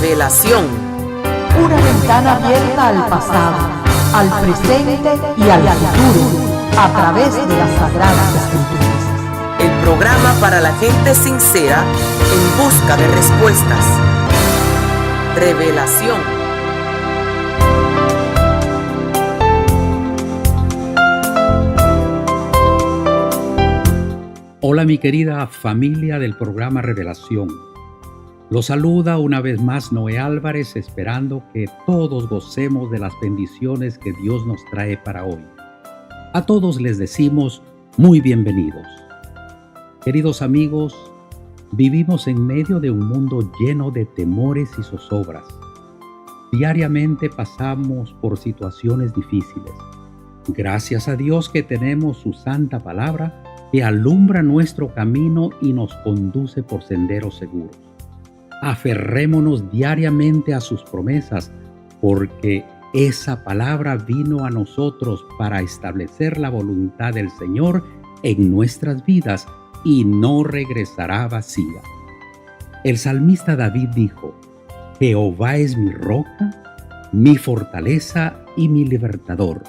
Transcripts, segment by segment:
Revelación. Una ventana abierta al pasado, al presente y al futuro a través de las Sagradas Escrituras. El programa para la gente sincera en busca de respuestas. Revelación. Hola mi querida familia del programa Revelación. Los saluda una vez más Noé Álvarez, esperando que todos gocemos de las bendiciones que Dios nos trae para hoy. A todos les decimos muy bienvenidos. Queridos amigos, vivimos en medio de un mundo lleno de temores y zozobras. Diariamente pasamos por situaciones difíciles. Gracias a Dios que tenemos su santa palabra que alumbra nuestro camino y nos conduce por senderos seguros. Aferrémonos diariamente a sus promesas, porque esa palabra vino a nosotros para establecer la voluntad del Señor en nuestras vidas y no regresará vacía. El salmista David dijo: Jehová es mi roca, mi fortaleza y mi libertador.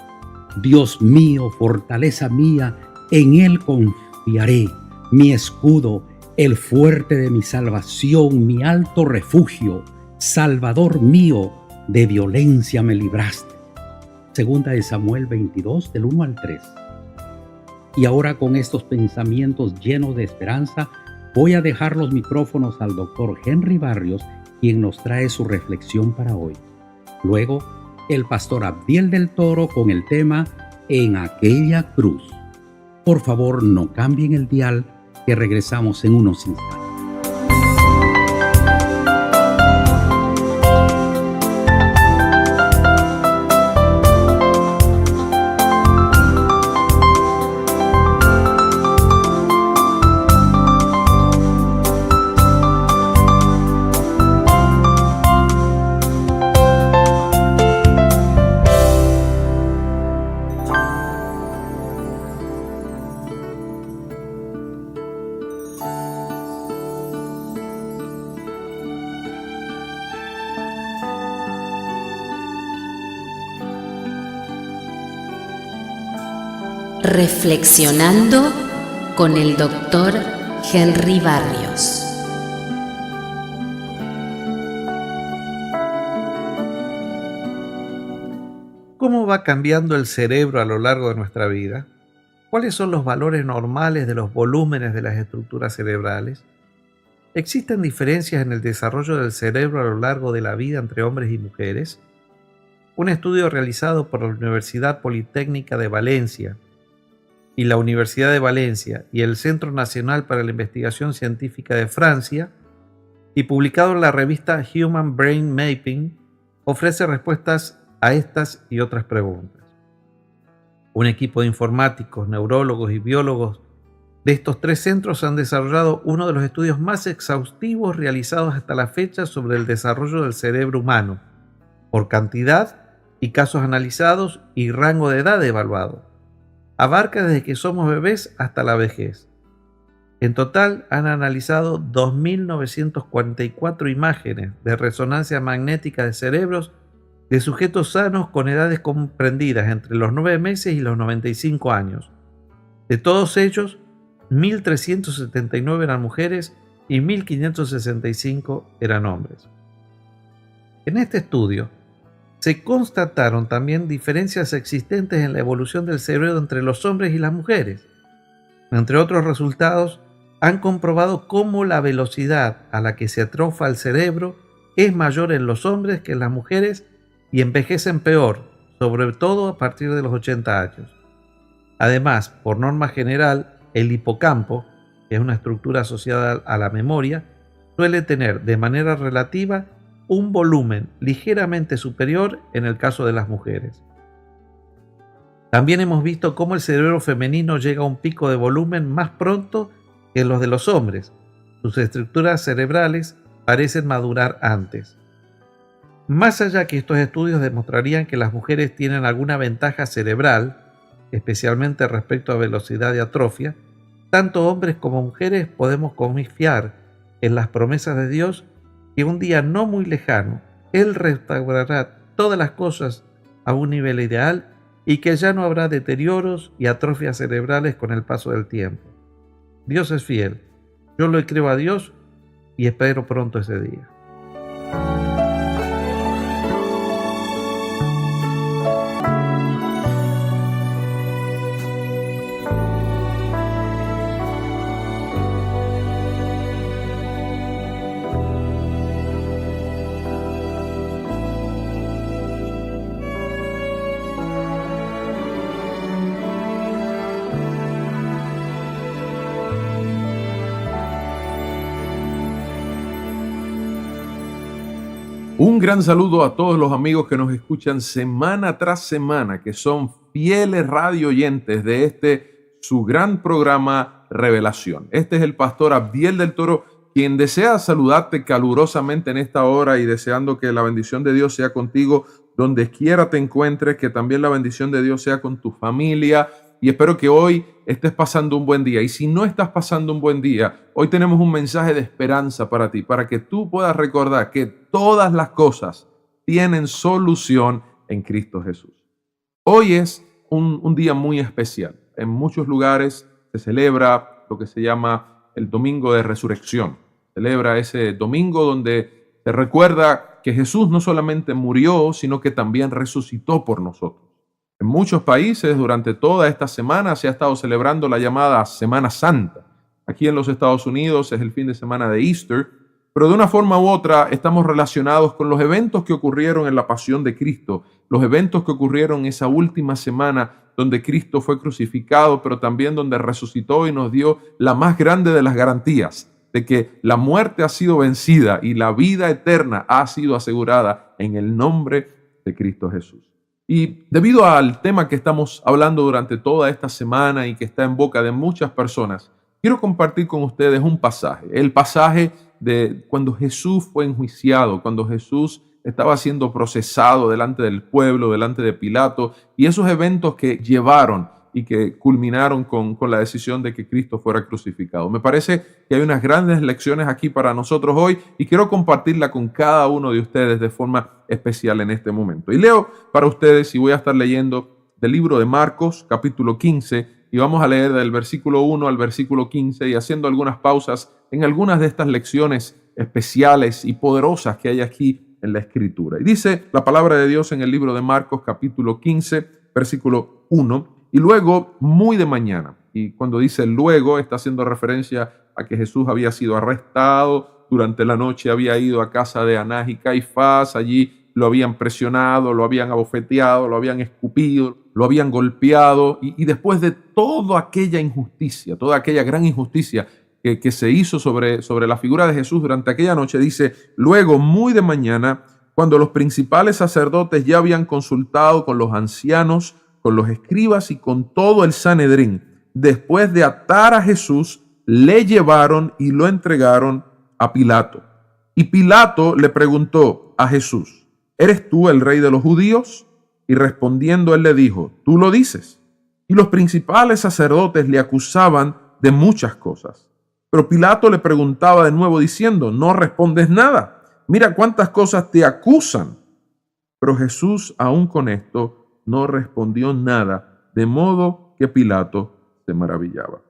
Dios mío, fortaleza mía, en Él confiaré, mi escudo, el fuerte de mi salvación, mi alto refugio, Salvador mío, de violencia me libraste. Segunda de Samuel 22, del 1 al 3. Y ahora con estos pensamientos llenos de esperanza, voy a dejar los micrófonos al doctor Henry Barrios, quien nos trae su reflexión para hoy. Luego, el pastor Abdiel del Toro con el tema En aquella cruz. Por favor, no cambien el dial, que regresamos en unos instantes. Reflexionando con el doctor Henry Barrios. ¿Cómo va cambiando el cerebro a lo largo de nuestra vida? ¿Cuáles son los valores normales de los volúmenes de las estructuras cerebrales? ¿Existen diferencias en el desarrollo del cerebro a lo largo de la vida entre hombres y mujeres? Un estudio realizado por la Universidad Politécnica de Valencia y la Universidad de Valencia y el Centro Nacional para la Investigación Científica de Francia, y publicado en la revista Human Brain Mapping, ofrece respuestas a estas y otras preguntas. Un equipo de informáticos, neurólogos y biólogos de estos tres centros han desarrollado uno de los estudios más exhaustivos realizados hasta la fecha sobre el desarrollo del cerebro humano, por cantidad y casos analizados y rango de edad evaluado. Abarca desde que somos bebés hasta la vejez. En total han analizado 2.944 imágenes de resonancia magnética de cerebros de sujetos sanos con edades comprendidas entre los 9 meses y los 95 años. De todos ellos, 1.379 eran mujeres y 1.565 eran hombres. En este estudio, se constataron también diferencias existentes en la evolución del cerebro entre los hombres y las mujeres. Entre otros resultados, han comprobado cómo la velocidad a la que se atrofia el cerebro es mayor en los hombres que en las mujeres y envejecen peor, sobre todo a partir de los 80 años. Además, por norma general, el hipocampo, que es una estructura asociada a la memoria, suele tener de manera relativa un volumen ligeramente superior en el caso de las mujeres. También hemos visto cómo el cerebro femenino llega a un pico de volumen más pronto que los de los hombres. Sus estructuras cerebrales parecen madurar antes. Más allá que estos estudios demostrarían que las mujeres tienen alguna ventaja cerebral, especialmente respecto a velocidad y atrofia, tanto hombres como mujeres podemos confiar en las promesas de Dios que un día no muy lejano, Él restaurará todas las cosas a un nivel ideal y que ya no habrá deterioros y atrofias cerebrales con el paso del tiempo. Dios es fiel. Yo lo creo a Dios y espero pronto ese día. Un gran saludo a todos los amigos que nos escuchan semana tras semana, que son fieles radio oyentes de su gran programa Revelación. Este es el pastor Abdiel del Toro, quien desea saludarte calurosamente en esta hora y deseando que la bendición de Dios sea contigo donde quiera te encuentres, que también la bendición de Dios sea con tu familia. Y espero que hoy estés pasando un buen día. Y si no estás pasando un buen día, hoy tenemos un mensaje de esperanza para ti, para que tú puedas recordar que todas las cosas tienen solución en Cristo Jesús. Hoy es un día muy especial. En muchos lugares se celebra lo que se llama el Domingo de Resurrección. Celebra ese domingo donde se recuerda que Jesús no solamente murió, sino que también resucitó por nosotros. En muchos países durante toda esta semana se ha estado celebrando la llamada Semana Santa. Aquí en los Estados Unidos es el fin de semana de Easter, pero de una forma u otra estamos relacionados con los eventos que ocurrieron en la Pasión de Cristo, los eventos que ocurrieron esa última semana donde Cristo fue crucificado, pero también donde resucitó y nos dio la más grande de las garantías de que la muerte ha sido vencida y la vida eterna ha sido asegurada en el nombre de Cristo Jesús. Y debido al tema que estamos hablando durante toda esta semana y que está en boca de muchas personas, quiero compartir con ustedes un pasaje, el pasaje de cuando Jesús fue enjuiciado, cuando Jesús estaba siendo procesado delante del pueblo, delante de Pilato, y esos eventos que llevaron y que culminaron con la decisión de que Cristo fuera crucificado. Me parece que hay unas grandes lecciones aquí para nosotros hoy y quiero compartirla con cada uno de ustedes de forma especial en este momento. Y leo para ustedes y voy a estar leyendo del libro de Marcos, capítulo 15, y vamos a leer del versículo 1 al versículo 15 y haciendo algunas pausas en algunas de estas lecciones especiales y poderosas que hay aquí en la Escritura. Y dice la palabra de Dios en el libro de Marcos, capítulo 15, versículo 1, y luego muy de mañana. Y cuando dice luego, está haciendo referencia a que Jesús había sido arrestado, durante la noche había ido a casa de Anás y Caifás, allí lo habían presionado, lo habían abofeteado, lo habían escupido, lo habían golpeado, y después de toda aquella injusticia, toda aquella gran injusticia que se hizo sobre la figura de Jesús durante aquella noche, dice, luego muy de mañana, cuando los principales sacerdotes ya habían consultado con los ancianos, con los escribas y con todo el Sanedrín, después de atar a Jesús, le llevaron y lo entregaron a Pilato. Y Pilato le preguntó a Jesús, ¿eres tú el rey de los judíos? Y respondiendo él le dijo, tú lo dices. Y los principales sacerdotes le acusaban de muchas cosas. Pero Pilato le preguntaba de nuevo diciendo, no respondes nada. Mira cuántas cosas te acusan. Pero Jesús, aún con esto, no respondió nada, de modo que Pilato se maravillaba.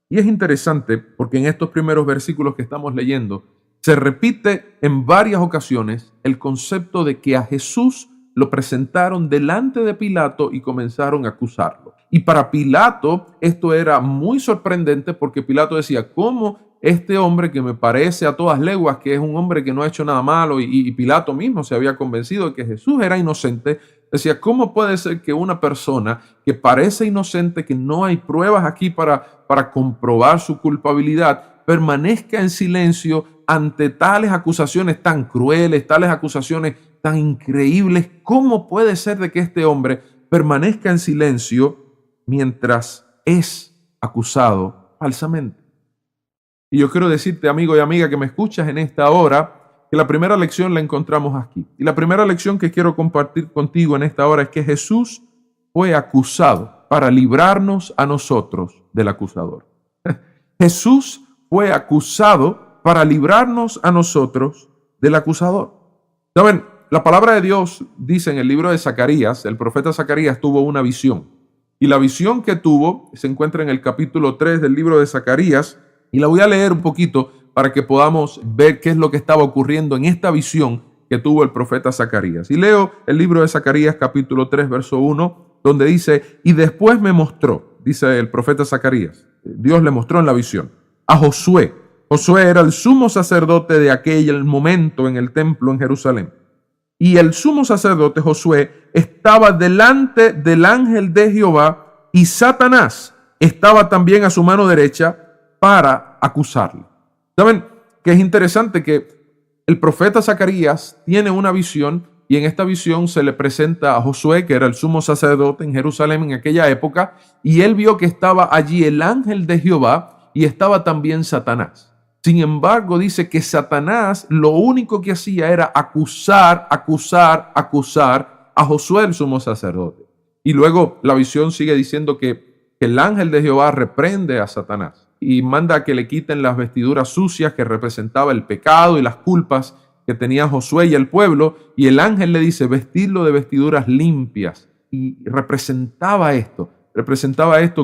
Y es interesante porque en estos primeros versículos que estamos leyendo, se repite en varias ocasiones el concepto de que a Jesús lo presentaron delante de Pilato y comenzaron a acusarlo. Y para Pilato esto era muy sorprendente porque Pilato decía, ¿cómo este hombre que me parece a todas leguas que es un hombre que no ha hecho nada malo? Y Pilato mismo se había convencido de que Jesús era inocente. Decía, ¿cómo puede ser que una persona que parece inocente, que no hay pruebas aquí para comprobar su culpabilidad, permanezca en silencio ante tales acusaciones tan crueles, tales acusaciones tan increíbles? ¿Cómo puede ser de que este hombre permanezca en silencio mientras es acusado falsamente? Y yo quiero decirte, amigo y amiga que me escuchas en esta hora, que la primera lección la encontramos aquí. Y la primera lección que quiero compartir contigo en esta hora es que Jesús fue acusado para librarnos a nosotros del acusador. Jesús fue acusado para librarnos a nosotros del acusador. ¿Saben? La palabra de Dios dice en el libro de Zacarías, el profeta Zacarías tuvo una visión. Y la visión que tuvo se encuentra en el capítulo 3 del libro de Zacarías. Y la voy a leer un poquito para que podamos ver qué es lo que estaba ocurriendo en esta visión que tuvo el profeta Zacarías. Y leo el libro de Zacarías capítulo 3 verso 1, donde dice: y después me mostró, dice el profeta Zacarías, Dios le mostró en la visión, a Josué. Josué era el sumo sacerdote de aquel momento en el templo en Jerusalén. Y el sumo sacerdote Josué estaba delante del ángel de Jehová, y Satanás estaba también a su mano derecha para acusarle. ¿Saben? Que es interesante que el profeta Zacarías tiene una visión, y en esta visión se le presenta a Josué, que era el sumo sacerdote en Jerusalén en aquella época, y él vio que estaba allí el ángel de Jehová y estaba también Satanás. Sin embargo, dice que Satanás lo único que hacía era acusar a Josué, el sumo sacerdote. Y luego la visión sigue diciendo que el ángel de Jehová reprende a Satanás y manda que le quiten las vestiduras sucias que representaba el pecado y las culpas que tenía Josué y el pueblo. Y el ángel le dice: vestirlo de vestiduras limpias. Y representaba esto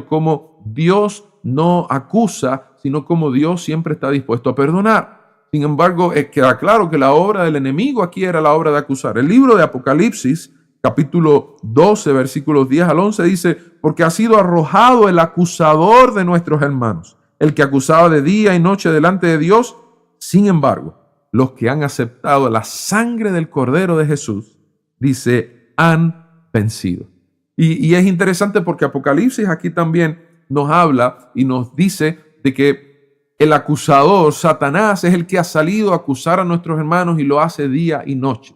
como Dios no acusa, sino como Dios siempre está dispuesto a perdonar. Sin embargo, queda claro que la obra del enemigo aquí era la obra de acusar. El libro de Apocalipsis, capítulo 12, versículos 10 al 11, dice: porque ha sido arrojado el acusador de nuestros hermanos, el que acusaba de día y noche delante de Dios. Sin embargo, los que han aceptado la sangre del Cordero de Jesús, dice, han vencido. Y es interesante porque Apocalipsis aquí también nos habla y nos dice de que el acusador, Satanás, es el que ha salido a acusar a nuestros hermanos y lo hace día y noche.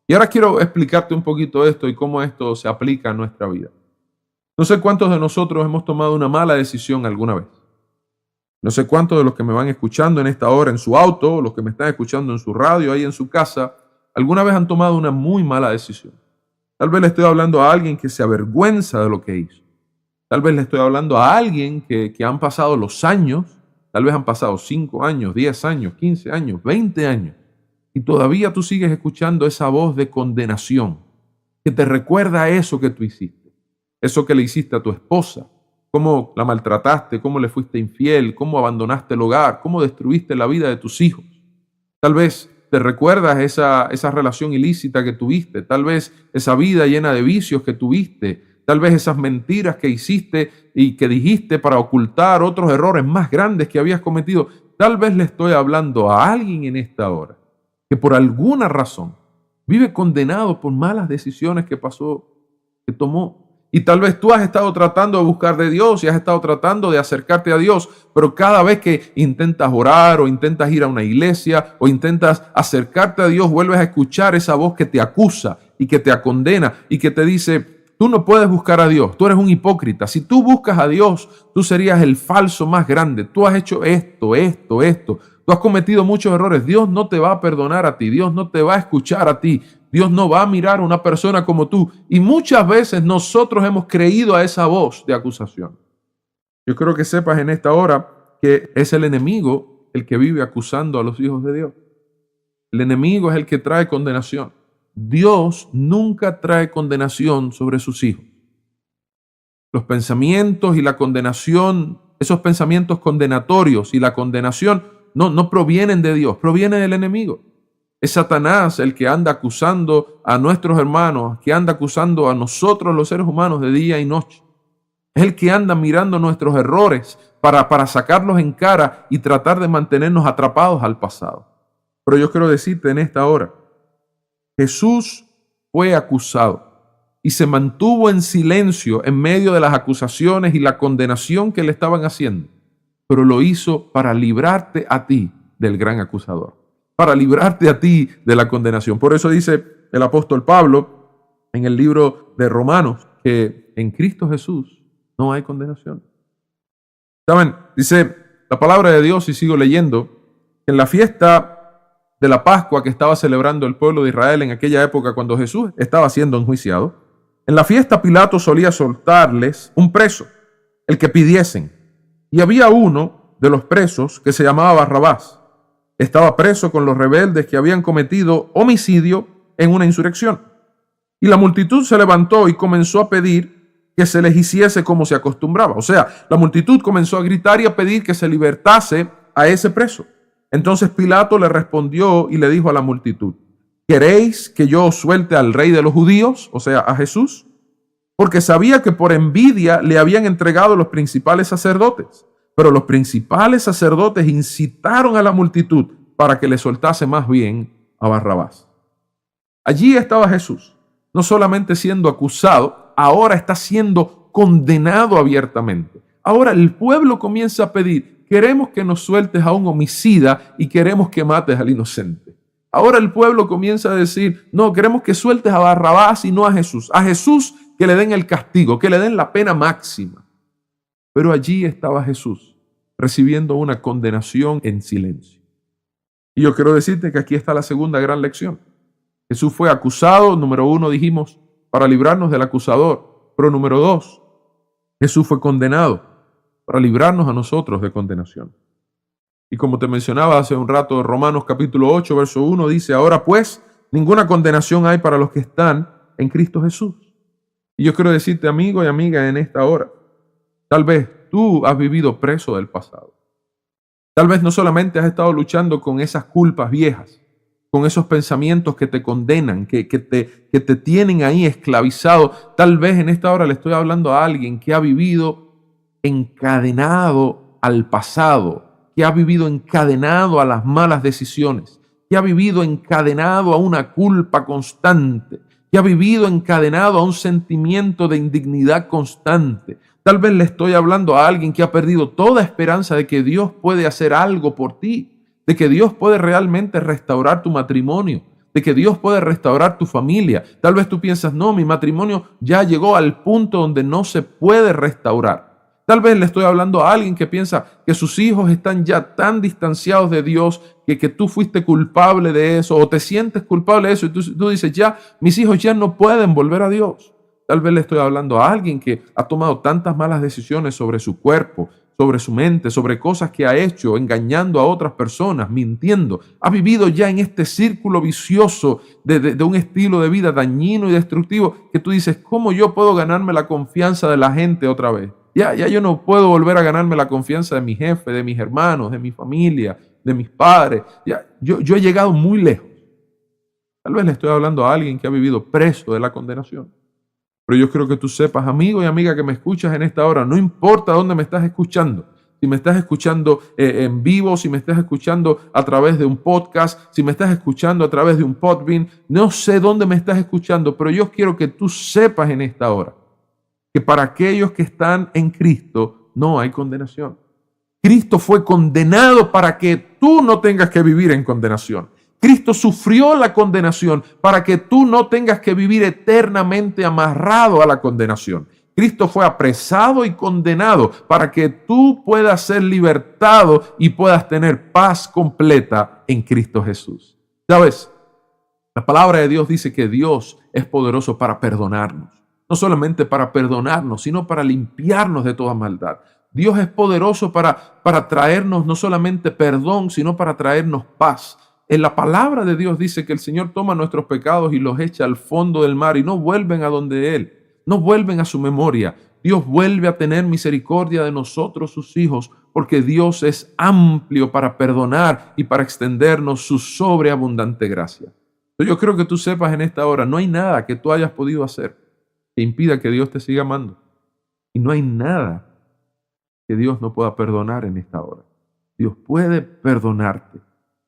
Y ahora quiero explicarte un poquito esto y cómo esto se aplica a nuestra vida. No sé cuántos de nosotros hemos tomado una mala decisión alguna vez. No sé cuántos de los que me van escuchando en esta hora en su auto, o los que me están escuchando en su radio, ahí en su casa, alguna vez han tomado una muy mala decisión. Tal vez le estoy hablando a alguien que se avergüenza de lo que hizo. Tal vez le estoy hablando a alguien que han pasado los años, tal vez han pasado 5 años, 10 años, 15 años, 20 años, y todavía tú sigues escuchando esa voz de condenación que te recuerda a eso que tú hiciste, eso que le hiciste a tu esposa, cómo la maltrataste, cómo le fuiste infiel, cómo abandonaste el hogar, cómo destruiste la vida de tus hijos. Tal vez te recuerdas esa relación ilícita que tuviste, tal vez esa vida llena de vicios que tuviste, tal vez esas mentiras que hiciste y que dijiste para ocultar otros errores más grandes que habías cometido. Tal vez le estoy hablando a alguien en esta hora que por alguna razón vive condenado por malas decisiones que tomó. Y tal vez tú has estado tratando de buscar de Dios y has estado tratando de acercarte a Dios, pero cada vez que intentas orar o intentas ir a una iglesia o intentas acercarte a Dios, vuelves a escuchar esa voz que te acusa y que te condena y que te dice: tú no puedes buscar a Dios, tú eres un hipócrita. Si tú buscas a Dios, tú serías el falso más grande. Tú has hecho esto. Tú has cometido muchos errores. Dios no te va a perdonar a ti. Dios no te va a escuchar a ti. Dios no va a mirar a una persona como tú. Y muchas veces nosotros hemos creído a esa voz de acusación. Yo quiero que sepas en esta hora que es el enemigo el que vive acusando a los hijos de Dios. El enemigo es el que trae condenación. Dios nunca trae condenación sobre sus hijos. Los pensamientos y la condenación, esos pensamientos condenatorios y la condenación no provienen de Dios, proviene del enemigo. Es Satanás el que anda acusando a nuestros hermanos, que anda acusando a nosotros los seres humanos de día y noche. Es el que anda mirando nuestros errores para sacarlos en cara y tratar de mantenernos atrapados al pasado. Pero yo quiero decirte en esta hora, Jesús fue acusado y se mantuvo en silencio en medio de las acusaciones y la condenación que le estaban haciendo, pero lo hizo para librarte a ti del gran acusador, para librarte a ti de la condenación. Por eso dice el apóstol Pablo en el libro de Romanos que en Cristo Jesús no hay condenación. ¿Saben? Dice la palabra de Dios, y sigo leyendo, que en la fiesta de la Pascua que estaba celebrando el pueblo de Israel en aquella época cuando Jesús estaba siendo enjuiciado, en la fiesta Pilato solía soltarles un preso, el que pidiesen. Y había uno de los presos que se llamaba Barrabás. Estaba preso con los rebeldes que habían cometido homicidio en una insurrección. Y la multitud se levantó y comenzó a pedir que se les hiciese como se acostumbraba. O sea, la multitud comenzó a gritar y a pedir que se libertase a ese preso. Entonces Pilato le respondió y le dijo a la multitud: ¿queréis que yo os suelte al rey de los judíos? O sea, a Jesús. Porque sabía que por envidia le habían entregado los principales sacerdotes. Pero los principales sacerdotes incitaron a la multitud para que le soltase más bien a Barrabás. Allí estaba Jesús, no solamente siendo acusado, ahora está siendo condenado abiertamente. Ahora el pueblo comienza a pedir: queremos que nos sueltes a un homicida y queremos que mates al inocente. Ahora el pueblo comienza a decir: no, queremos que sueltes a Barrabás y no a Jesús. A Jesús que le den el castigo, que le den la pena máxima. Pero allí estaba Jesús, recibiendo una condenación en silencio. Y yo quiero decirte que aquí está la segunda gran lección. Jesús fue acusado, número 1, dijimos, para librarnos del acusador. Pero número 2, Jesús fue condenado para librarnos a nosotros de condenación. Y como te mencionaba hace un rato, Romanos capítulo 8, verso 1 dice: ahora pues, ninguna condenación hay para los que están en Cristo Jesús. Y yo quiero decirte, amigo y amiga, en esta hora, tal vez tú has vivido preso del pasado. Tal vez no solamente has estado luchando con esas culpas viejas, con esos pensamientos que te condenan, que te tienen ahí esclavizado. Tal vez en esta hora le estoy hablando a alguien que ha vivido encadenado al pasado, que ha vivido encadenado a las malas decisiones, que ha vivido encadenado a una culpa constante, que ha vivido encadenado a un sentimiento de indignidad constante. Tal vez le estoy hablando a alguien que ha perdido toda esperanza de que Dios puede hacer algo por ti, de que Dios puede realmente restaurar tu matrimonio, de que Dios puede restaurar tu familia. Tal vez tú piensas: no, mi matrimonio ya llegó al punto donde no se puede restaurar. Tal vez le estoy hablando a alguien que piensa que sus hijos están ya tan distanciados de Dios que tú fuiste culpable de eso, o te sientes culpable de eso, y tú dices: ya, mis hijos ya no pueden volver a Dios. Tal vez le estoy hablando a alguien que ha tomado tantas malas decisiones sobre su cuerpo, sobre su mente, sobre cosas que ha hecho, engañando a otras personas, mintiendo. Ha vivido ya en este círculo vicioso de un estilo de vida dañino y destructivo, que tú dices: ¿cómo yo puedo ganarme la confianza de la gente otra vez? Ya yo no puedo volver a ganarme la confianza de mi jefe, de mis hermanos, de mi familia, de mis padres. Yo he llegado muy lejos. Tal vez le estoy hablando a alguien que ha vivido preso de la condenación. Pero yo quiero que tú sepas, amigo y amiga que me escuchas en esta hora, no importa dónde me estás escuchando, si me estás escuchando en vivo, si me estás escuchando a través de un podcast, si me estás escuchando a través de un Podbean, no sé dónde me estás escuchando, pero yo quiero que tú sepas en esta hora que para aquellos que están en Cristo no hay condenación. Cristo fue condenado para que tú no tengas que vivir en condenación. Cristo sufrió la condenación para que tú no tengas que vivir eternamente amarrado a la condenación. Cristo fue apresado y condenado para que tú puedas ser libertado y puedas tener paz completa en Cristo Jesús. ¿Sabes? La palabra de Dios dice que Dios es poderoso para perdonarnos. No solamente para perdonarnos, sino para limpiarnos de toda maldad. Dios es poderoso para traernos no solamente perdón, sino para traernos paz. En la palabra de Dios dice que el Señor toma nuestros pecados y los echa al fondo del mar y no vuelven a donde Él, no vuelven a su memoria. Dios vuelve a tener misericordia de nosotros, sus hijos, porque Dios es amplio para perdonar y para extendernos su sobreabundante gracia. Yo creo que tú sepas en esta hora, no hay nada que tú hayas podido hacer que impida que Dios te siga amando. Y no hay nada que Dios no pueda perdonar en esta hora. Dios puede perdonarte.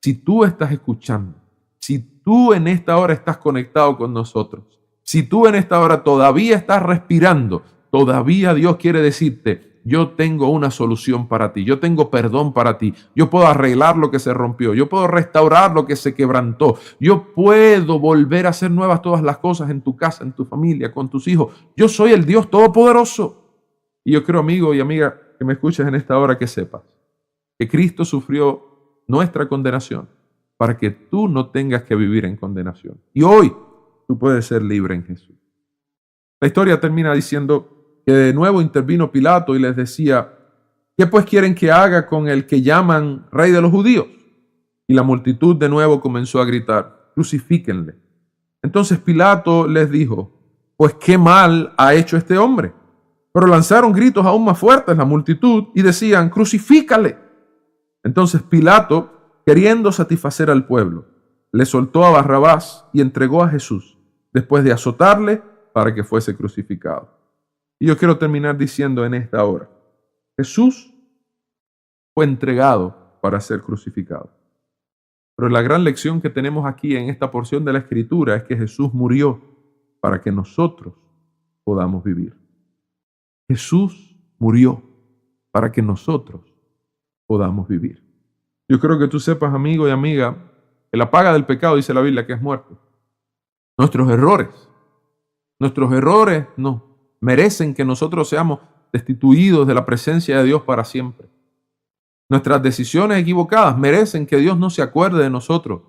Si tú estás escuchando, si tú en esta hora estás conectado con nosotros, si tú en esta hora todavía estás respirando, todavía Dios quiere decirte: yo tengo una solución para ti, yo tengo perdón para ti, yo puedo arreglar lo que se rompió, yo puedo restaurar lo que se quebrantó, yo puedo volver a hacer nuevas todas las cosas en tu casa, en tu familia, con tus hijos. Yo soy el Dios Todopoderoso. Y yo creo, amigo y amiga que me escuchas en esta hora, que sepas que Cristo sufrió nuestra condenación para que tú no tengas que vivir en condenación. Y hoy tú puedes ser libre en Jesús. La historia termina diciendo que de nuevo intervino Pilato y les decía: ¿qué pues quieren que haga con el que llaman Rey de los Judíos? Y la multitud de nuevo comenzó a gritar: «Crucifíquenle». Entonces Pilato les dijo: «Pues qué mal ha hecho este hombre». Pero lanzaron gritos aún más fuertes la multitud y decían: «¡Crucifícale!». Entonces Pilato, queriendo satisfacer al pueblo, le soltó a Barrabás y entregó a Jesús, después de azotarle para que fuese crucificado. Y yo quiero terminar diciendo en esta hora: Jesús fue entregado para ser crucificado. Pero la gran lección que tenemos aquí en esta porción de la Escritura es que Jesús murió para que nosotros podamos vivir. Jesús murió para que nosotros podamos vivir. Yo creo que tú sepas, amigo y amiga, que la paga del pecado, dice la Biblia, que es muerte. Nuestros errores no merecen que nosotros seamos destituidos de la presencia de Dios para siempre. Nuestras decisiones equivocadas merecen que Dios no se acuerde de nosotros.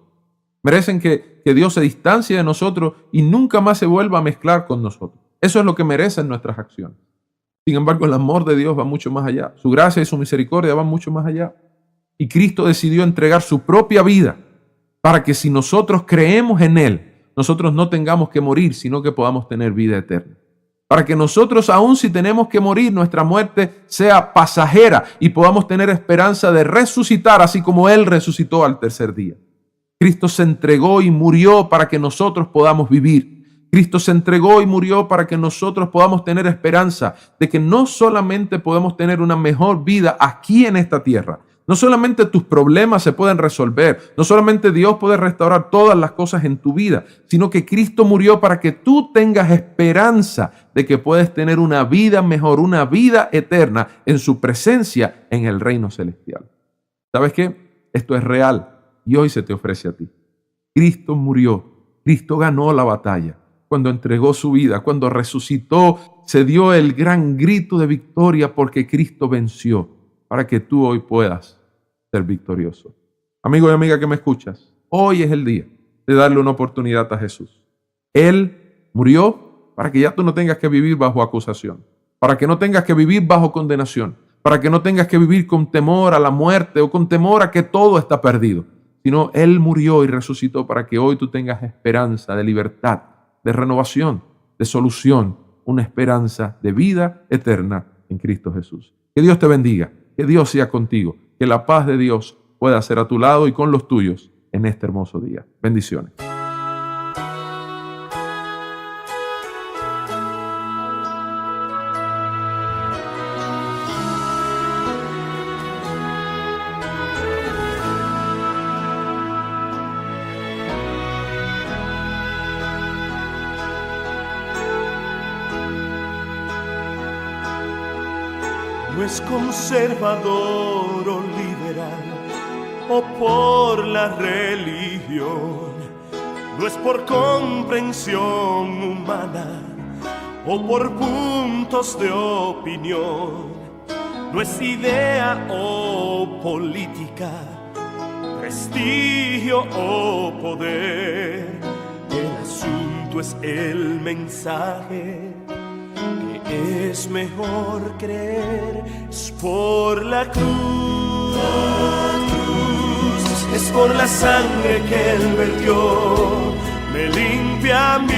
Merecen que Dios se distancie de nosotros y nunca más se vuelva a mezclar con nosotros. Eso es lo que merecen nuestras acciones. Sin embargo, el amor de Dios va mucho más allá. Su gracia y su misericordia van mucho más allá. Y Cristo decidió entregar su propia vida para que si nosotros creemos en Él, nosotros no tengamos que morir, sino que podamos tener vida eterna. Para que nosotros, aun si tenemos que morir, nuestra muerte sea pasajera y podamos tener esperanza de resucitar, así como Él resucitó al tercer día. Cristo se entregó y murió para que nosotros podamos vivir. Cristo se entregó y murió para que nosotros podamos tener esperanza de que no solamente podemos tener una mejor vida aquí en esta tierra, no solamente tus problemas se pueden resolver, no solamente Dios puede restaurar todas las cosas en tu vida, sino que Cristo murió para que tú tengas esperanza de que puedes tener una vida mejor, una vida eterna en su presencia en el reino celestial. ¿Sabes qué? Esto es real y hoy se te ofrece a ti. Cristo murió, Cristo ganó la batalla. Cuando entregó su vida, cuando resucitó, se dio el gran grito de victoria porque Cristo venció, para que tú hoy puedas ser victorioso. Amigo y amiga que me escuchas, hoy es el día de darle una oportunidad a Jesús. Él murió para que ya tú no tengas que vivir bajo acusación, para que no tengas que vivir bajo condenación, para que no tengas que vivir con temor a la muerte o con temor a que todo está perdido, sino Él murió y resucitó para que hoy tú tengas esperanza de libertad, de renovación, de solución, una esperanza de vida eterna en Cristo Jesús. Que Dios te bendiga. Que Dios sea contigo, que la paz de Dios pueda ser a tu lado y con los tuyos en este hermoso día. Bendiciones. No es conservador o liberal o por la religión, no es por comprensión humana o por puntos de opinión, no es idea o política, prestigio o poder. El asunto es el mensaje. Es mejor creer, es por la cruz, es por la sangre que Él vertió, me limpia a mí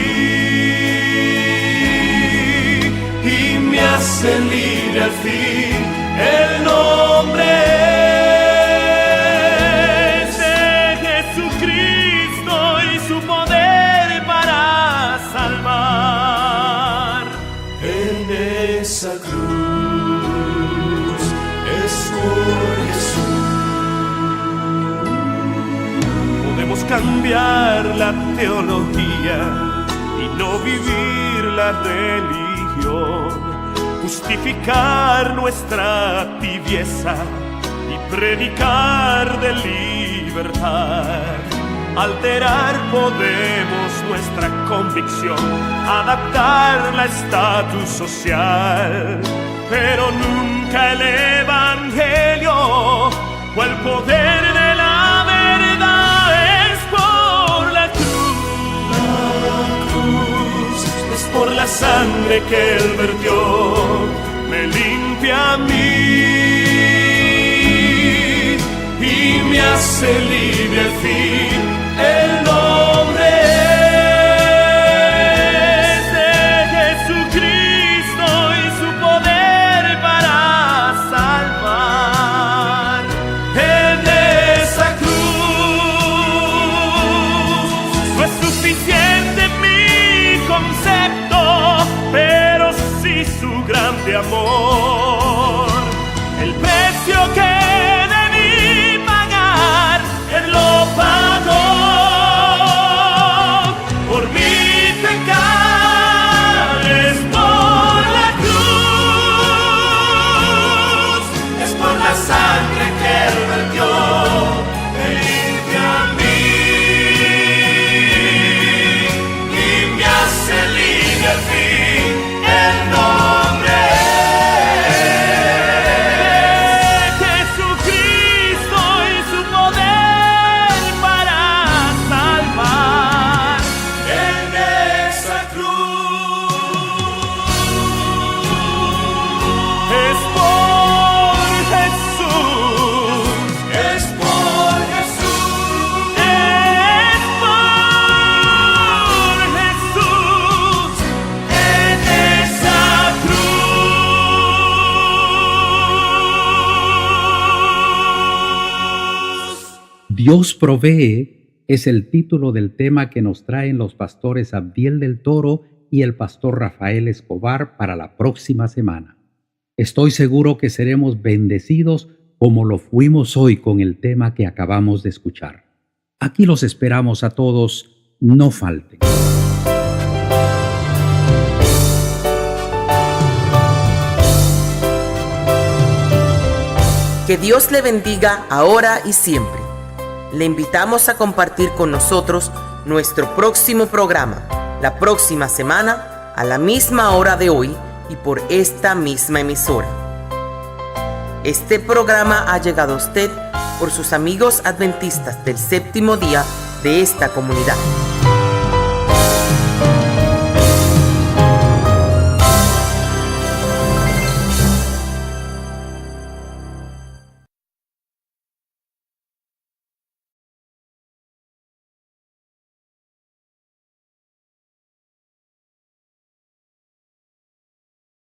y me hace libre al fin. El nombre es de Jesucristo y su poder para salvar. Esa cruz es por Jesús. Podemos cambiar la teología y no vivir la religión, justificar nuestra tibieza y predicar de libertad. Alterar podemos nuestra convicción, adaptar la estatus social, pero nunca el evangelio o el poder de la verdad es por la cruz. La cruz es por la sangre que Él vertió, me limpia a mí y me hace libre libre al fin. El nombre es de Jesucristo y su poder para salvar. En esa cruz no es suficiente mi concepto, pero sí su grande amor. El precio que debí pagar, Él lo pagó por mi pecado. Es por la cruz, es por la sangre que Él vertió, me limpia a mí y me hace libre al fin. El nombre Dios provee es el título del tema que nos traen los pastores Abdiel del Toro y el pastor Rafael Escobar para la próxima semana. Estoy seguro que seremos bendecidos como lo fuimos hoy con el tema que acabamos de escuchar. Aquí los esperamos a todos, no falten. Que Dios le bendiga ahora y siempre. Le invitamos a compartir con nosotros nuestro próximo programa, la próxima semana, a la misma hora de hoy y por esta misma emisora. Este programa ha llegado a usted por sus amigos adventistas del séptimo día de esta comunidad.